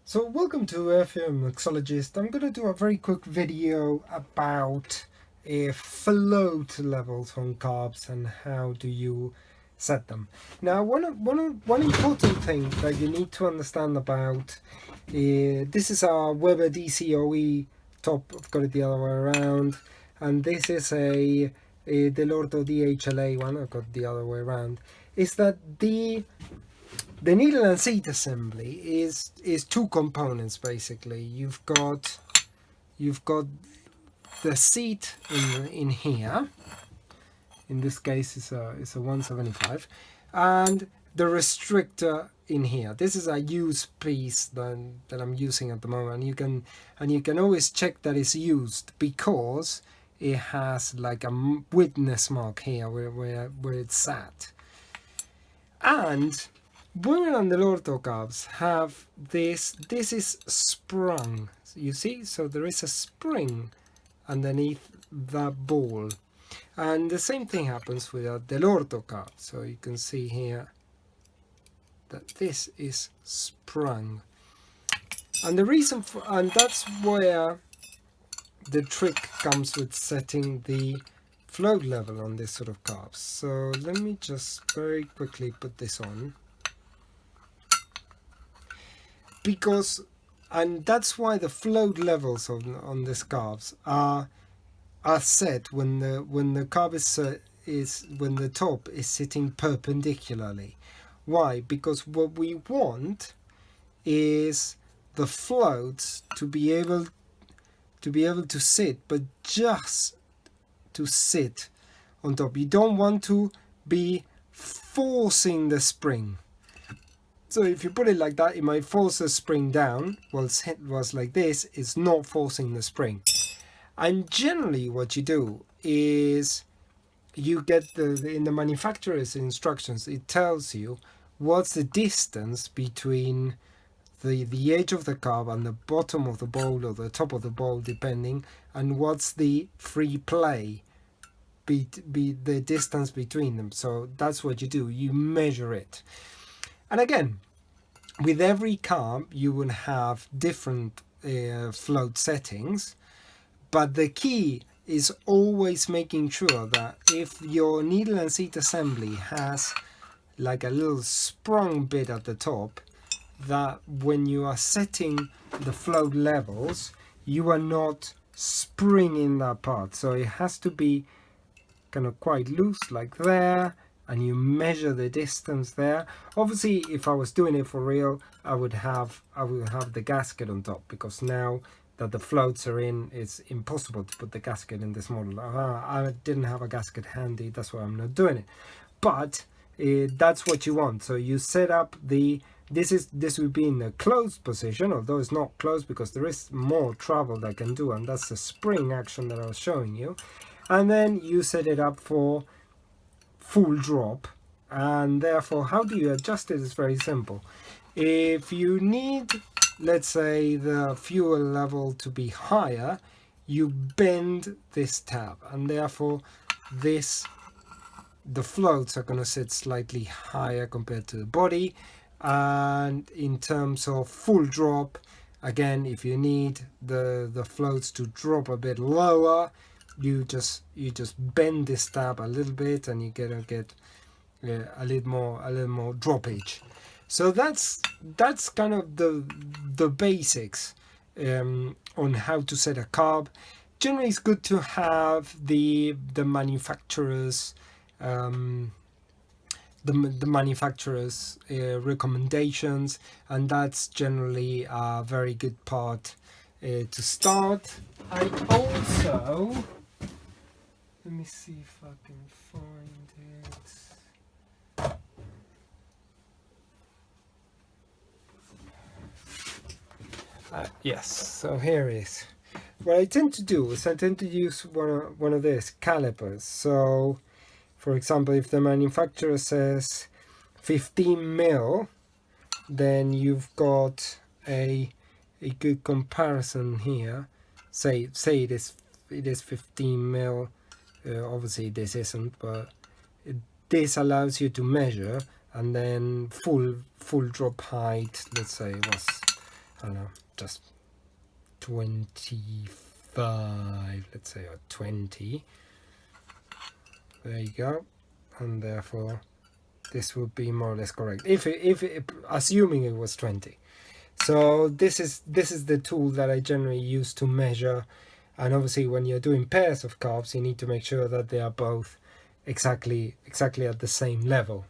So welcome to European Mixologist. I'm going to do a very quick video about float levels on carbs and how do you set them. Now one important thing that you need to understand about this is our Weber DCOE top. I've got it the other way around, and this is a Dellorto DHLA one. I've got it the other way around. Is that the needle and seat assembly is two components basically. You've got the seat in here. In this case, it's a 175, and the restrictor in here. This is a used piece that I'm using at the moment. And you can always check that it's used because it has like a witness mark here where it's sat. And Weber and Dellorto carbs have this is sprung, you see, so there is a spring underneath the ball, and the same thing happens with a Dellorto carb. So you can see here that this is sprung, and the reason for, and that's where the trick comes with setting the float level on this sort of carbs. So let me just very quickly put this on. Because, and that's why the float levels on these carbs are set when the carb is when the top is sitting perpendicularly. Why? Because what we want is the floats to be able to sit, but just to sit on top. You don't want to be forcing the spring. So if you put it like that, it might force the spring down. Whilst it was like this, it's not forcing the spring. And generally what you do is you get in the manufacturer's instructions, it tells you what's the distance between the edge of the carb and the bottom of the bowl or the top of the bowl, depending, and what's the free play, be the distance between them. So that's what you do, you measure it. And again, with every carb you will have different float settings, but the key is always making sure that if your needle and seat assembly has like a little sprung bit at the top, that when you are setting the float levels, you are not springing that part. So it has to be kind of quite loose like there, and you measure the distance there. Obviously, if I was doing it for real, I would have the gasket on top, because now that the floats are in, it's impossible to put the gasket in this model. I didn't have a gasket handy, that's why I'm not doing it. But that's what you want. So you set up this would be in the closed position, although it's not closed because there is more travel that I can do, and that's the spring action that I was showing you. And then you set it up for full drop, and therefore how do you adjust it is very simple. If you need, let's say, the fuel level to be higher, you bend this tab, and therefore the floats are going to sit slightly higher compared to the body. And in terms of full drop, again, if you need the floats to drop a bit lower, you just bend this tab a little bit, and you get a little more droppage. So that's kind of the basics on how to set a carb. Generally, it's good to have the manufacturer's recommendations, and that's generally a very good part to start. I also, let me see if I can find it. Yes, so here it is. What I tend to do is I tend to use one of these calipers. So, for example, if the manufacturer says 15 mil, then you've got a good comparison here. Say it is 15 mil. Obviously this isn't, but this allows you to measure, and then full drop height, let's say, was I don't know, just 25, let's say, or 20. There you go. And therefore this would be more or less correct if assuming it was 20. So this is the tool that I generally use to measure. And obviously when you're doing pairs of carbs, you need to make sure that they are both exactly at the same level.